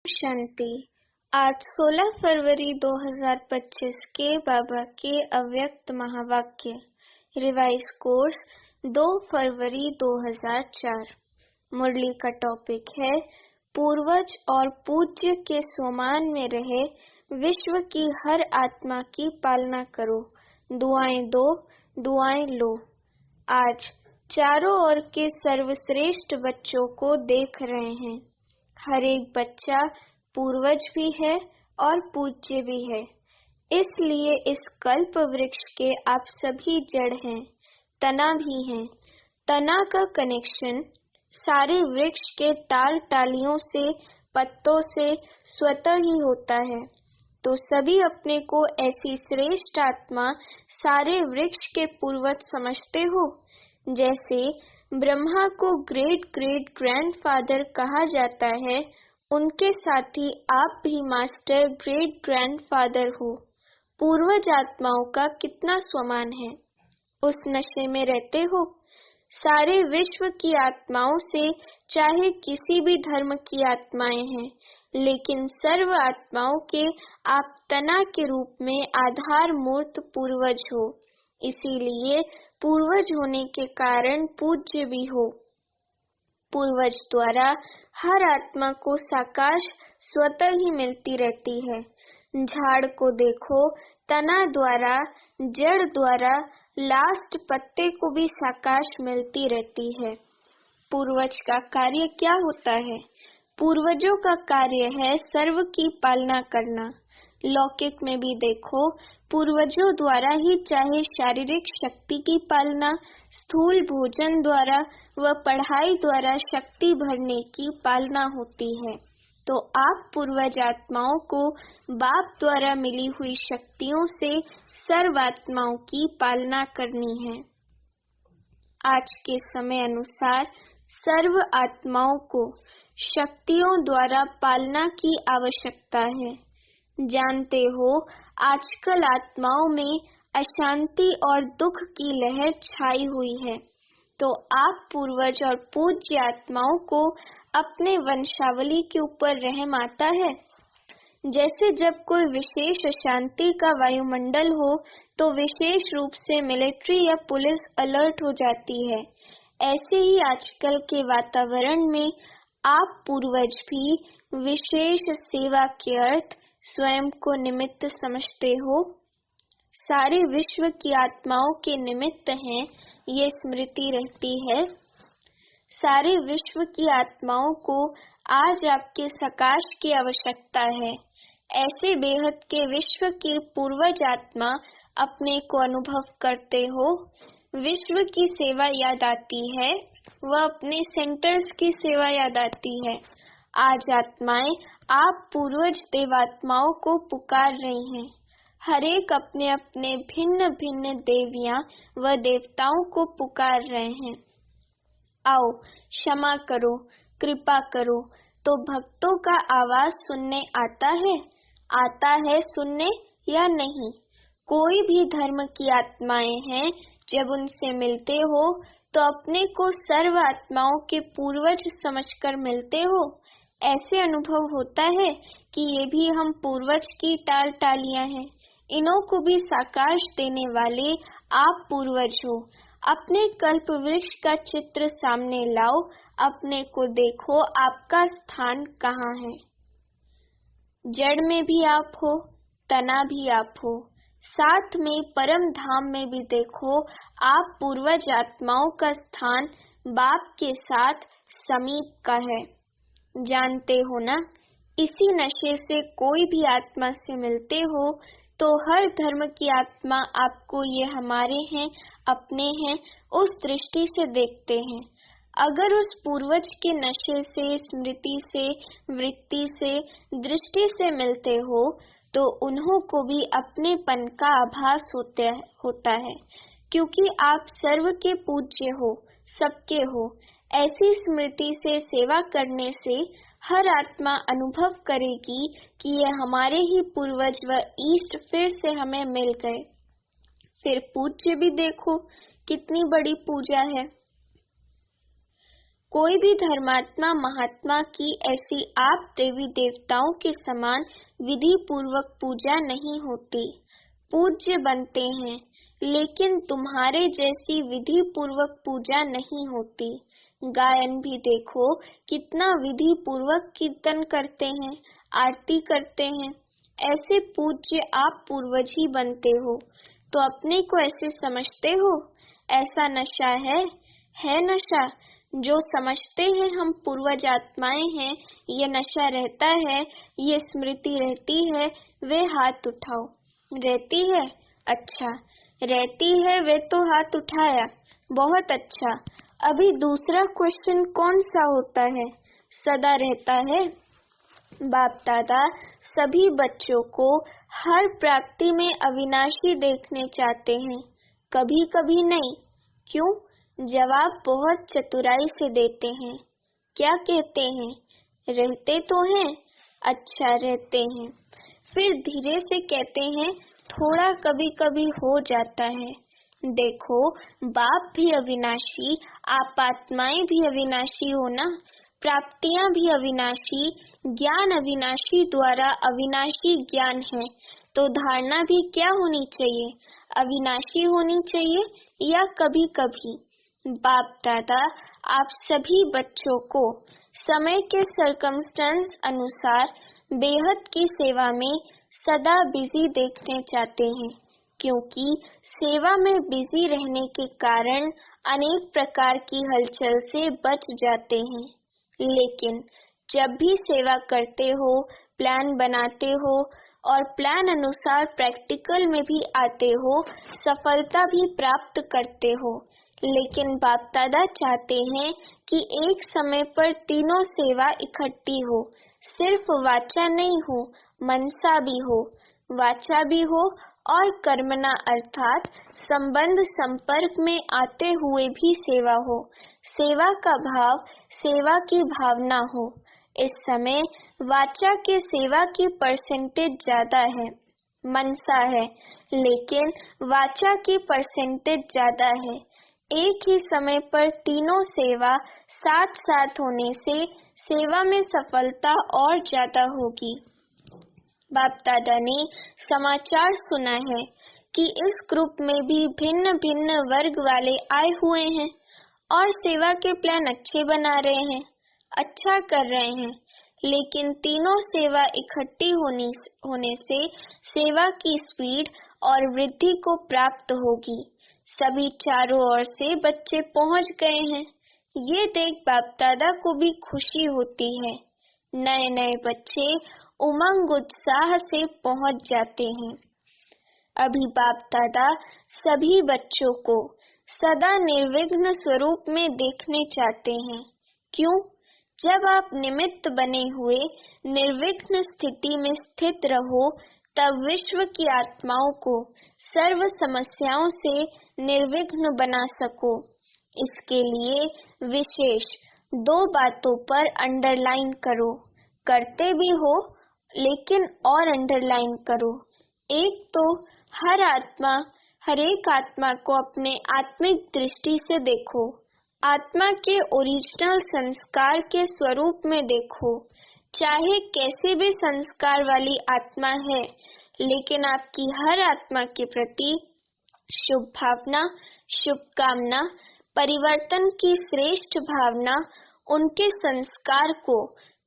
शांति। आज 16 फरवरी 2025 के बाबा के अव्यक्त महावाक्य रिवाइज कोर्स 2 फरवरी 2004। मुरली का टॉपिक है पूर्वज और पूज्य के स्वमान में रहे विश्व की हर आत्मा की पालना करो, दुआएं दो, दुआएं लो। आज चारों ओर के सर्वश्रेष्ठ बच्चों को देख रहे हैं। हर एक बच्चा पूर्वज भी है और पूज्य भी है। इसलिए इस कल्प वृक्ष के आप सभी जड़ हैं, तना भी हैं। तना का कनेक्शन सारे वृक्ष के टाल टालियों से, पत्तों से स्वतः ही होता है। तो सभी अपने को ऐसी श्रेष्ठ आत्मा सारे वृक्ष के पूर्वज समझते हो। जैसे ब्रह्मा को ग्रेट ग्रेट ग्रैंडफादर कहा जाता है, उनके साथ ही आप भी मास्टर ग्रेट ग्रैंडफादर हो। पूर्वज आत्माओं का कितना स्वमान है, उस नशे में रहते हो। सारे विश्व की आत्माओं से, चाहे किसी भी धर्म की आत्माएं हैं, लेकिन सर्व आत्माओं के आप तना के रूप में आधार मूर्त पूर्वज हो। इसीलिए पूर्वज होने के कारण पूज्य भी हो। पूर्वज द्वारा हर आत्मा को साकाश स्वतः ही मिलती रहती है। झाड़ को देखो, तना द्वारा, जड़ द्वारा, लास्ट पत्ते को भी साकाश मिलती रहती है। पूर्वज का कार्य क्या होता है? पूर्वजों का कार्य है सर्व की पालना करना। लौकिक में भी देखो, पूर्वजों द्वारा ही चाहे शारीरिक शक्ति की पालना, स्थूल भोजन द्वारा व पढ़ाई द्वारा शक्ति भरने की पालना होती है। तो आप पूर्वज आत्माओं को बाप द्वारा मिली हुई शक्तियों से सर्व आत्माओं की पालना करनी है। आज के समय अनुसार सर्व आत्माओं को शक्तियों द्वारा पालना की आवश्यकता है। जानते हो, आजकल आत्माओं में अशांति और दुख की लहर छाई हुई है। तो आप पूर्वज और पूज्य आत्माओं को अपने वंशावली के ऊपर रहम आता है। जैसे जब कोई विशेष अशांति का वायुमंडल हो तो विशेष रूप से मिलिट्री या पुलिस अलर्ट हो जाती है, ऐसे ही आजकल के वातावरण में आप पूर्वज भी विशेष सेवा के अर्थ स्वयं को निमित्त समझते हो। सारे विश्व की आत्माओं के निमित्त हैं, ये स्मृति रहती है। सारे विश्व की आत्माओं को आज आपके सकाश की आवश्यकता है। ऐसे बेहद के विश्व के पूर्वज आत्मा अपने को अनुभव करते हो। विश्व की सेवा याद आती है, वह अपने सेंटर्स की सेवा याद आती है। आज आत्माएं आप पूर्वज देवात्माओं को पुकार रही हैं। हरेक अपने अपने भिन्न भिन्न देवियां व देवताओं को पुकार रहे हैं। आओ, क्षमा करो, कृपा करो। तो भक्तों का आवाज सुनने आता है सुनने या नहीं? कोई भी धर्म की आत्माएं हैं, जब उनसे मिलते हो तो अपने को सर्व आत्माओं के पूर्वज समझकर मिलते हो। ऐसे अनुभव होता है कि ये भी हम पूर्वज की टाल टालियां हैं। इन्हों को भी साकाश देने वाले आप पूर्वज हो। अपने कल्प वृक्ष का चित्र सामने लाओ, अपने को देखो, आपका स्थान कहाँ है। जड़ में भी आप हो, तना भी आप हो। साथ में परम धाम में भी देखो, आप पूर्वज आत्माओं का स्थान बाप के साथ समीप का है। जानते हो ना, इसी नशे से कोई भी आत्मा से मिलते हो तो हर धर्म की आत्मा आपको ये हमारे हैं, अपने हैं, उस दृष्टि से देखते हैं। अगर उस पूर्वज के नशे से, स्मृति से, वृत्ति से, दृष्टि से मिलते हो तो उन्हों को भी अपनेपन का आभास होता है, क्योंकि आप सर्व के पूज्य हो, सबके हो। ऐसी स्मृति से सेवा करने से हर आत्मा अनुभव करेगी कि ये हमारे ही पूर्वज व ईस्ट फिर से हमें मिल गए। फिर पूज्य भी देखो, कितनी बड़ी पूजा है। कोई भी धर्मात्मा महात्मा की ऐसी आप देवी देवताओं के समान विधि पूर्वक पूजा नहीं होती। पूज्य बनते हैं, लेकिन तुम्हारे जैसी विधि पूर्वक पूजा नहीं होती। गायन भी देखो, कितना विधि पूर्वक कीर्तन करते हैं, आरती करते हैं। ऐसे पूज्य आप पूर्वज ही बनते हो, तो अपने को ऐसे समझते हो? ऐसा नशा है नशा। जो समझते हैं हम पूर्वज आत्माएं हैं, ये नशा रहता है, ये स्मृति रहती है, वे हाथ उठाओ। रहती है? अच्छा, रहती है वे तो हाथ उठाया, बहुत अच्छा। अभी दूसरा क्वेश्चन कौन सा होता है? सदा रहता है। बाप दादा सभी बच्चों को हर प्राप्ति में अविनाशी देखने चाहते हैं, कभी कभी नहीं। क्यों? जवाब बहुत चतुराई से देते हैं। क्या कहते हैं? रहते तो हैं। अच्छा, रहते हैं। फिर धीरे से कहते हैं थोड़ा कभी कभी हो जाता है। देखो, बाप भी अविनाशी, आप आत्माएं भी अविनाशी हो ना। प्राप्तियां भी अविनाशी, ज्ञान अविनाशी द्वारा अविनाशी ज्ञान है, तो धारणा भी क्या होनी चाहिए? अविनाशी होनी चाहिए, या कभी कभी। बाप दादा आप सभी बच्चों को समय के सर्कमस्टेंस अनुसार बेहद की सेवा में सदा बिजी देखने चाहते हैं, क्योंकि सेवा में बिजी रहने के कारण अनेक प्रकार की हलचल से बच जाते हैं। लेकिन जब भी सेवा करते हो, प्लान बनाते हो और प्लान अनुसार प्रैक्टिकल में भी आते हो, सफलता भी प्राप्त करते हो। लेकिन बाप दादा चाहते हैं कि एक समय पर तीनों सेवा इकट्ठी हो, सिर्फ वाचा नहीं हो, मनसा भी हो। वाचा भी हो और कर्मना अर्थात संबंध संपर्क में आते हुए भी सेवा हो। सेवा का भाव, सेवा की भावना हो। इस समय वाचा के सेवा की परसेंटेज ज्यादा है, मनसा है, लेकिन वाचा की परसेंटेज ज्यादा है। एक ही समय पर तीनों सेवा साथ साथ होने से सेवा में सफलता और ज्यादा होगी। बाप दादा ने समाचार सुना है कि इस ग्रुप में भी भिन्न भिन्न वर्ग वाले आए हुए हैं और सेवा के प्लान अच्छे बना रहे हैं, अच्छा कर रहे हैं। लेकिन तीनों सेवा इकट्ठी होने से सेवा की स्पीड और वृद्धि को प्राप्त होगी। सभी चारों ओर से बच्चे पहुंच गए हैं। ये देख बाप दादा को भी खुशी होती है। नए नए बच्चे उमंग उत्साह से पहुंच जाते हैं। अभी बाप दादा सभी बच्चों को सदा निर्विघ्न स्वरूप में देखने चाहते हैं। क्यों? जब आप निमित्त बने हुए निर्विघ्न स्थिति में स्थित रहो, तब विश्व की आत्माओं को सर्व समस्याओं से निर्विघ्न बना सको। इसके लिए विशेष 2 बातों पर अंडरलाइन करो। करते भी हो, लेकिन और अंडरलाइन करो। एक तो हर एक आत्मा को अपने आत्मिक दृष्टि से देखो। आत्मा के ओरिजिनल संस्कार के स्वरूप में देखो। चाहे कैसे भी संस्कार वाली आत्मा है, लेकिन आपकी हर आत्मा के प्रति शुभ भावना, शुभकामना, परिवर्तन की श्रेष्ठ भावना उनके संस्कार को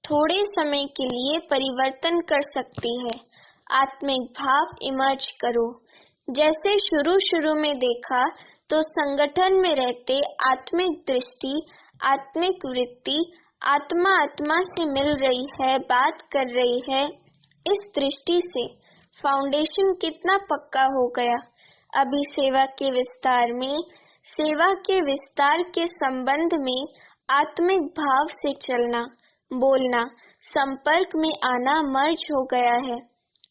थोड़े समय के लिए परिवर्तन कर सकती है। आत्मिक भाव इमर्ज करो। जैसे शुरू में देखा तो संगठन में रहते आत्मिक दृष्टि, आत्मिक वृत्ति, आत्मा से मिल रही है, बात कर रही है। इस दृष्टि से फाउंडेशन कितना पक्का हो गया। अभी सेवा के विस्तार के संबंध में आत्मिक भाव से चलना, बोलना, संपर्क में आना मर्ज हो गया है।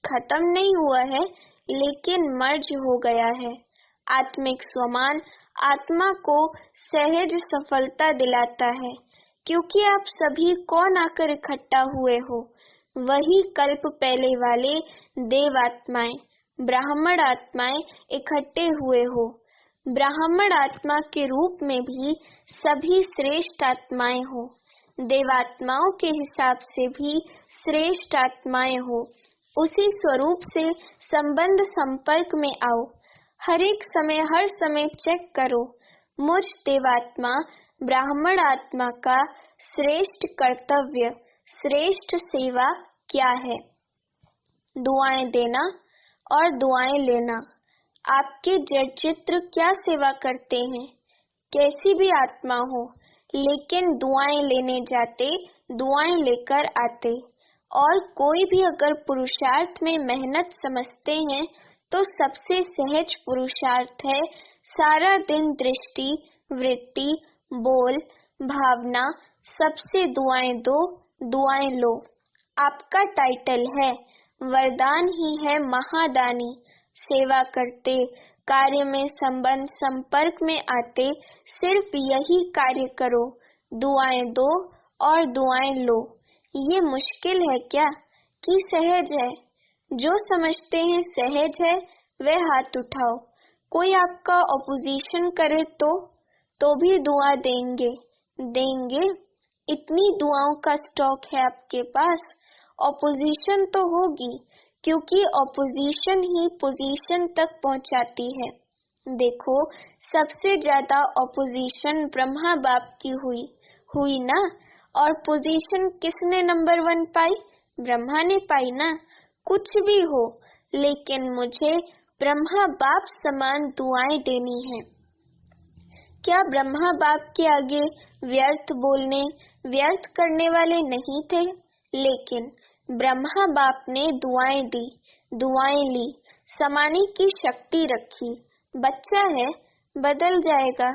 खत्म नहीं हुआ है, लेकिन मर्ज हो गया है। आत्मिक स्वमान आत्मा को सहज सफलता दिलाता है, क्योंकि आप सभी कौन आकर इकट्ठा हुए हो? वही कल्प पहले वाले देव आत्माएं, ब्राह्मण आत्माएं इकट्ठे हुए हो। ब्राह्मण आत्मा के रूप में भी सभी श्रेष्ठ आत्माएं हो, देवात्माओं के हिसाब से भी श्रेष्ठ आत्माएं हो, उसी स्वरूप से संबंध संपर्क में आओ। हर समय चेक करो, मुझ देवात्मा ब्राह्मण आत्मा का श्रेष्ठ कर्तव्य, श्रेष्ठ सेवा क्या है। दुआएं देना और दुआएं लेना। आपके जड़ चित्र क्या सेवा करते हैं? कैसी भी आत्मा हो, लेकिन दुआएं लेने जाते, दुआएं लेकर आते। और कोई भी अगर पुरुषार्थ में मेहनत समझते हैं तो सबसे सहज पुरुषार्थ है सारा दिन दृष्टि, वृत्ति, बोल, भावना सबसे दुआएं दो, दुआएं लो। आपका टाइटल है, वरदान ही है महादानी। सेवा करते, कार्य में संबंध संपर्क में आते, सिर्फ यही कार्य करो, दुआएं दो और दुआएं लो। ये मुश्किल है क्या कि सहज है? जो समझते हैं सहज है वह हाथ उठाओ। कोई आपका ऑपोजिशन करे तो भी दुआ देंगे? इतनी दुआओं का स्टॉक है आपके पास। ऑपोजिशन तो होगी, क्योंकि ऑपोजिशन ही पोजीशन तक पहुंचाती है। देखो, सबसे ज्यादा ऑपोजिशन ब्रह्मा बाप की हुई ना, और पोजीशन किसने नंबर 1 पाई? ब्रह्मा ने पाई ना। कुछ भी हो, लेकिन मुझे ब्रह्मा बाप समान दुआएं देनी है। क्या ब्रह्मा बाप के आगे व्यर्थ बोलने, व्यर्थ करने वाले नहीं थे? लेकिन ब्रह्मा बाप ने दुआएं दी, दुआएं ली, समाने की शक्ति रखी। बच्चा है, बदल जाएगा।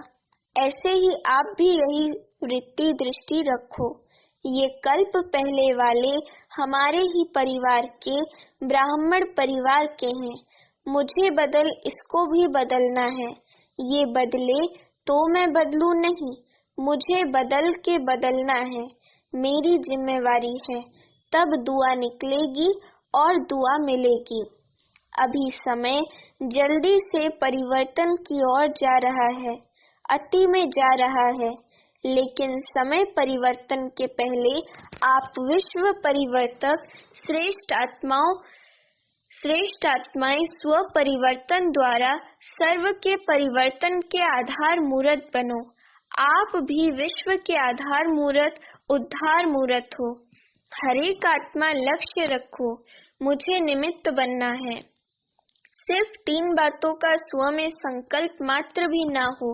ऐसे ही आप भी यही वृत्ति दृष्टि रखो। ये कल्प पहले वाले हमारे ही परिवार के, ब्राह्मण परिवार के हैं। मुझे बदल, इसको भी बदलना है। ये बदले तो मैं बदलूं नहीं, मुझे बदल के बदलना है, मेरी जिम्मेवारी है। तब दुआ निकलेगी और दुआ मिलेगी। अभी समय जल्दी से परिवर्तन की ओर जा रहा है, अति में जा रहा है, लेकिन समय परिवर्तन के पहले आप विश्व परिवर्तक, श्रेष्ठ आत्माएं स्व परिवर्तन द्वारा सर्व के परिवर्तन के आधार मूर्त बनो। आप भी विश्व के आधार मूर्त, उद्धार मूर्त हो। हर एक आत्मा लक्ष्य रखो, मुझे निमित्त बनना है। सिर्फ 3 बातों का स्व में संकल्प मात्र भी ना हो,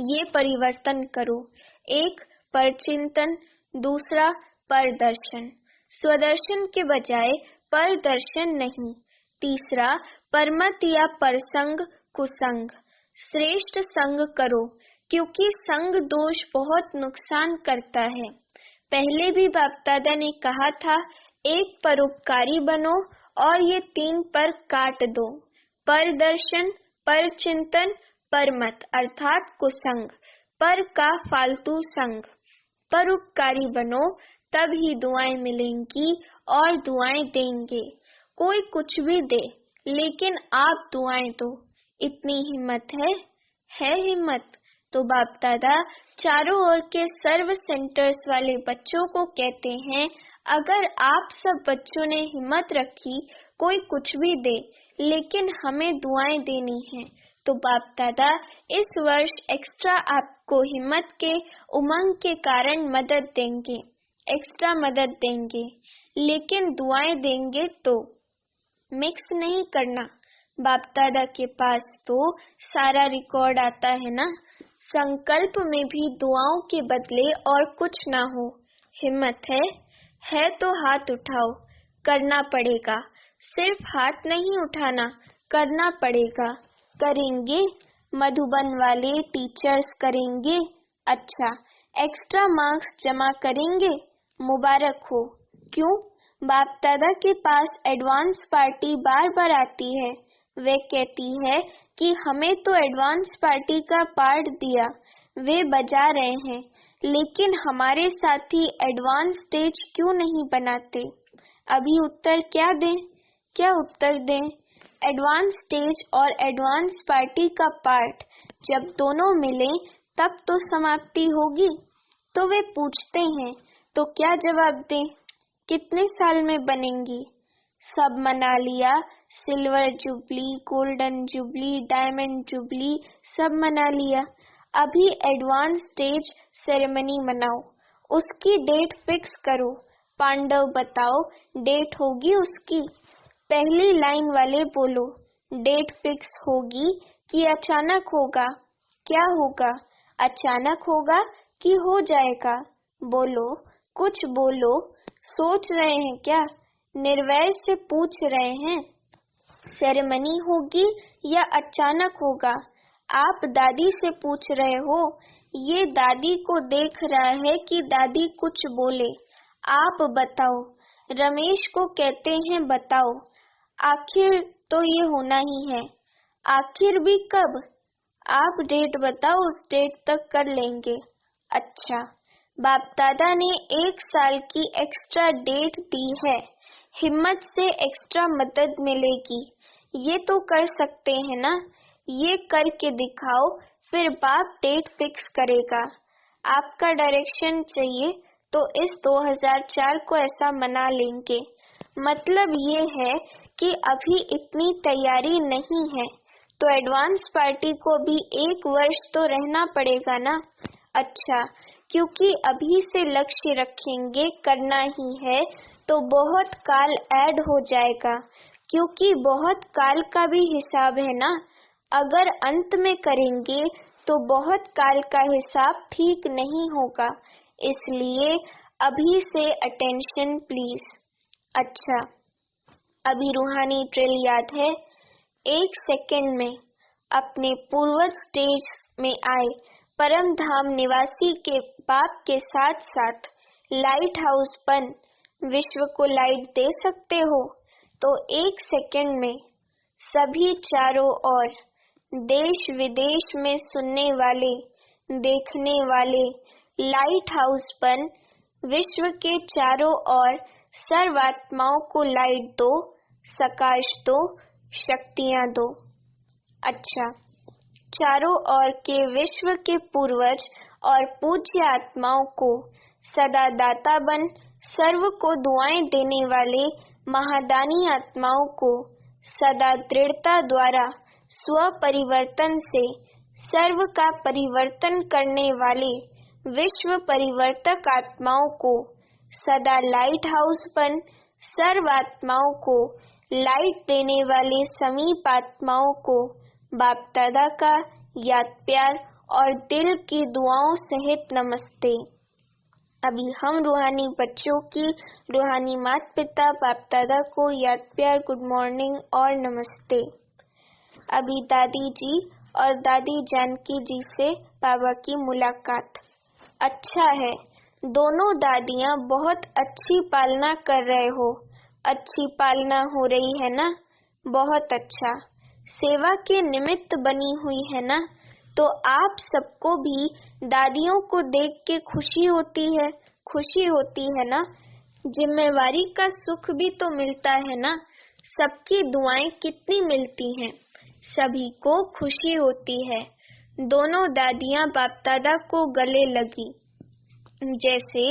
ये परिवर्तन करो। 1 परचिंतन, दूसरा परदर्शन, स्वदर्शन के बजाय परदर्शन नहीं। तीसरा परमत या परसंग कुसंग, श्रेष्ठ संग करो, क्योंकि संग दोष बहुत नुकसान करता है। पहले भी बाप दादा ने कहा था, एक परोपकारी बनो और ये 3 पर काट दो, परदर्शन, परचिंतन, परमत अर्थात कुसंग, पर का फालतू संग। परोपकारी बनो, तब ही दुआएं मिलेंगी और दुआएं देंगे। कोई कुछ भी दे, लेकिन आप दुआएं दो। इतनी हिम्मत है हिम्मत तो बाप दादा चारों ओर के सर्व सेंटर्स वाले बच्चों को कहते हैं, अगर आप सब बच्चों ने हिम्मत रखी, कोई कुछ भी दे, लेकिन हमें दुआएं देनी है, तो बाप दादा इस वर्ष एक्स्ट्रा आपको हिम्मत के उमंग के कारण मदद देंगे, एक्स्ट्रा मदद देंगे, लेकिन दुआएं देंगे तो मिक्स नहीं करना। बाप दादा के पास तो सारा रिकॉर्ड आता है ना। संकल्प में भी दुआओं के बदले और कुछ ना हो। हिम्मत है तो हाथ उठाओ, करना पड़ेगा। सिर्फ हाथ नहीं उठाना, करना पड़ेगा। करेंगे? मधुबन वाले टीचर्स करेंगे? अच्छा, एक्स्ट्रा मार्क्स जमा करेंगे? मुबारक हो। क्यों? बाप दादा के पास एडवांस पार्टी बार बार आती है। वे कहती है कि हमें तो एडवांस पार्टी का पार्ट दिया, वे बजा रहे हैं, लेकिन हमारे साथी एडवांस स्टेज क्यों नहीं बनाते? अभी उत्तर क्या उत्तर दें? एडवांस स्टेज और एडवांस पार्टी का पार्ट जब दोनों मिलें तब तो समाप्ति होगी। तो वे पूछते हैं, तो क्या जवाब दें? कितने साल में बनेंगी? सब मना लिया, silver jubilee, golden jubilee, diamond jubilee, सब मना लिया। अभी एडवांस स्टेज सेरेमनी मनाओ, उसकी डेट फिक्स करो। पांडव बताओ, डेट होगी उसकी? पहली लाइन वाले बोलो, डेट फिक्स होगी कि अचानक होगा? क्या होगा? अचानक होगा कि हो जाएगा? बोलो, कुछ बोलो। सोच रहे हैं क्या? निर्वैर से पूछ रहे हैं। सेरेमनी होगी या अचानक होगा? आप दादी से पूछ रहे हो। ये दादी को देख रहा है कि दादी कुछ बोले। आप बताओ। रमेश को कहते हैं, बताओ। आखिर तो ये होना ही है। आखिर भी कब? आप डेट बताओ, उस डेट तक कर लेंगे। अच्छा, बाप दादा ने 1 साल की एक्स्ट्रा डेट दी है। हिम्मत से एक्स्ट्रा मदद मिलेगी। ये तो कर सकते हैं ना? ये करके दिखाओ, फिर बाप डेट फिक्स करेगा। आपका डायरेक्शन चाहिए तो इस 2004 को ऐसा मना लेंगे। मतलब ये है कि अभी इतनी तैयारी नहीं है, तो एडवांस पार्टी को भी 1 वर्ष तो रहना पड़ेगा ना? अच्छा, क्योंकि अभी से लक्ष्य रखेंगे करना ही है, तो बहुत काल ऐड हो जाएगा, क्योंकि बहुत काल का भी हिसाब है ना। अगर अंत में करेंगे तो बहुत काल का हिसाब ठीक नहीं होगा, इसलिए अभी से अटेंशन प्लीज। अच्छा, अभी रूहानी ड्रिल याद है? 1 सेकेंड में अपने पूर्वज स्टेज में आए परम धाम निवासी के बाप के साथ साथ लाइट हाउस बन विश्व को लाइट दे सकते हो? तो 1 सेकेंड में सभी चारों ओर देश विदेश में सुनने वाले, देखने वाले लाइट हाउस बन विश्व के चारों ओर सर्वात्माओं को लाइट दो, सकाश दो, शक्तियां दो। अच्छा, चारों ओर के विश्व के पूर्वज और पूज्य आत्माओं को सदा दाता बन सर्व को दुआएं देने वाले महादानी आत्माओं को सदा दृढ़ता द्वारा स्व परिवर्तन से सर्व का परिवर्तन करने वाले विश्व परिवर्तक आत्माओं को सदा लाइट हाउस बन सर्व आत्माओं को लाइट देने वाले समीप आत्माओं को बाप दादा का याद प्यार और दिल की दुआओं सहित नमस्ते। अभी हम रूहानी बच्चों की रूहानी माता पिता बाप दादा को याद प्यार गुड मॉर्निंग और नमस्ते। अभी दादी जी और दादी जानकी जी से बाबा की मुलाकात। अच्छा है, दोनों दादियाँ बहुत अच्छी पालना कर रहे हो। अच्छी पालना हो रही है ना? बहुत अच्छा। सेवा के निमित्त बनी हुई है ना? तो आप सबको भी दादियों को देख के खुशी होती है ना? जिम्मेवारी का सुख भी तो मिलता है ना? सबकी दुआएं कितनी मिलती हैं, सभी को खुशी होती है। दोनों दादियां बाप दादा को गले लगी। जैसे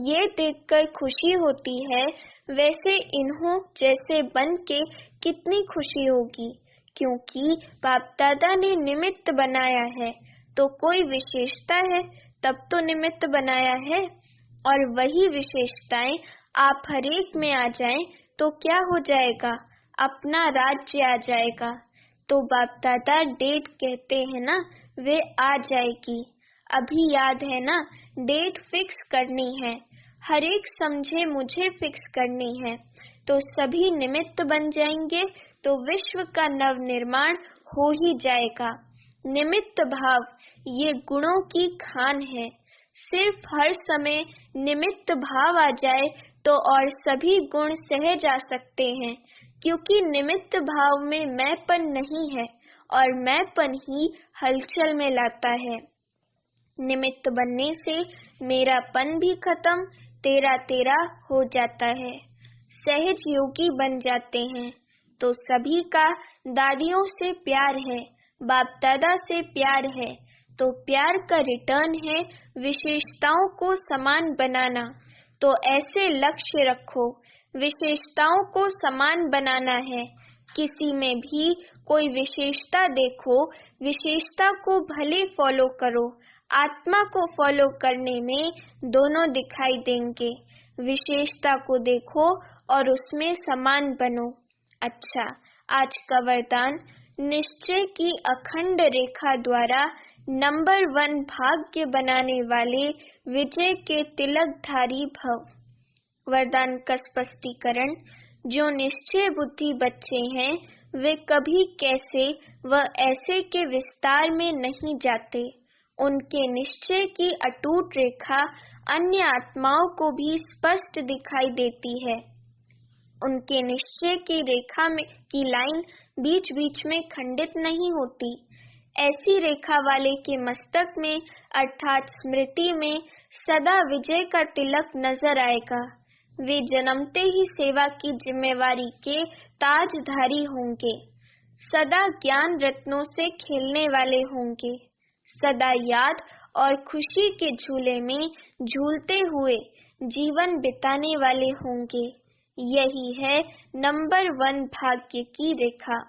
ये देखकर खुशी होती है, वैसे इन्हों जैसे बन के कितनी खुशी होगी, क्योंकि बाप दादा ने निमित्त बनाया है। तो कोई विशेषता है तब तो निमित्त बनाया है, और वही विशेषताएं आप हरेक में आ जाएं तो क्या हो जाएगा? अपना राज्य आ जाएगा। तो बाप दादा डेट कहते हैं ना, वे आ जाएगी। अभी याद है ना, डेट फिक्स करनी है। हरेक समझे मुझे फिक्स करनी है, तो सभी निमित्त बन जाएंगे, तो विश्व का नव निर्माण हो ही जाएगा। निमित्त भाव ये गुणों की खान है। सिर्फ हर समय निमित्त भाव आ जाए तो और सभी गुण सहज आ सकते हैं, क्योंकि निमित्त भाव में मैंपन नहीं है, और मैंपन ही हलचल में लाता है। निमित्त बनने से मेरापन भी खत्म, तेरा तेरा हो जाता है। सहज योगी बन जाते हैं। तो सभी का दादियों से प्यार है। बाप दादा से प्यार है तो प्यार का रिटर्न है विशेषताओं को समान बनाना। तो ऐसे लक्ष्य रखो, विशेषताओं को समान बनाना है। किसी में भी कोई विशेषता देखो, विशेषता को भले फॉलो करो, आत्मा को फॉलो करने में दोनों दिखाई देंगे। विशेषता को देखो और उसमें समान बनो। अच्छा, आज का वरदान, निश्चय की अखंड रेखा द्वारा नंबर 1 भाग्य बनाने वाले विजय के तिलकधारी भव। वरदान का स्पष्टीकरण, जो निश्चय बुद्धि बच्चे हैं वे कभी कैसे व ऐसे के विस्तार में नहीं जाते। उनके निश्चय की अटूट रेखा अन्य आत्माओं को भी स्पष्ट दिखाई देती है। उनके निश्चय की रेखा में की लाइन बीच बीच में खंडित नहीं होती। ऐसी रेखा वाले के मस्तक में अर्थात स्मृति में सदा विजय का तिलक नजर आएगा। वे जन्मते ही सेवा की जिम्मेवारी के ताजधारी होंगे। सदा ज्ञान रत्नों से खेलने वाले होंगे। सदा याद और खुशी के झूले में झूलते हुए जीवन बिताने वाले होंगे। यही है नंबर 1 भाग्य की रेखा।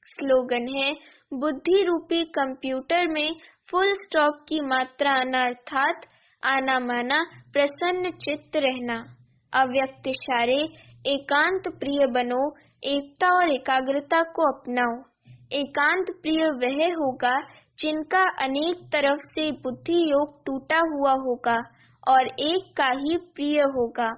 स्लोगन है, बुद्धि रूपी कंप्यूटर में फुल स्टॉप की मात्रा आना अर्थात आना माना प्रसन्न चित्त रहना। अव्यक्त इशारे, एकांत प्रिय बनो, एकता और एकाग्रता को अपनाओ। एकांत प्रिय वह होगा जिनका अनेक तरफ से बुद्धि योग टूटा हुआ होगा और एक का ही प्रिय होगा।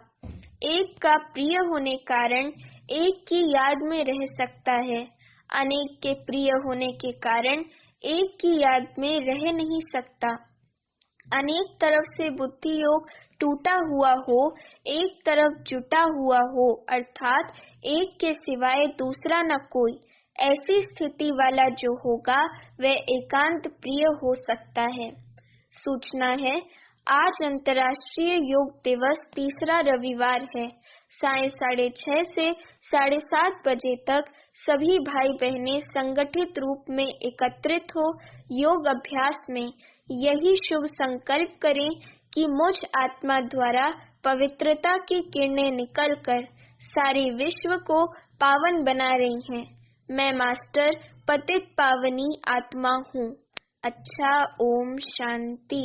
एक का प्रिय होने कारण एक की याद में रह सकता है। अनेक के प्रिय होने के कारण एक की याद में रह नहीं सकता। अनेक तरफ से बुद्धि योग टूटा हुआ हो, एक तरफ जुटा हुआ हो अर्थात एक के सिवाय दूसरा न कोई, ऐसी स्थिति वाला जो होगा वह एकांत प्रिय हो सकता है। सूचना है, आज अंतर्राष्ट्रीय योग दिवस तीसरा रविवार है। साय 6:30 से 7:30 बजे तक सभी भाई बहनें संगठित रूप में एकत्रित हो योग अभ्यास में यही शुभ संकल्प करें कि मुझ आत्मा द्वारा पवित्रता की किरणें निकलकर सारे विश्व को पावन बना रही हैं। मैं मास्टर पतित पावनी आत्मा हूँ। अच्छा, ओम शांति।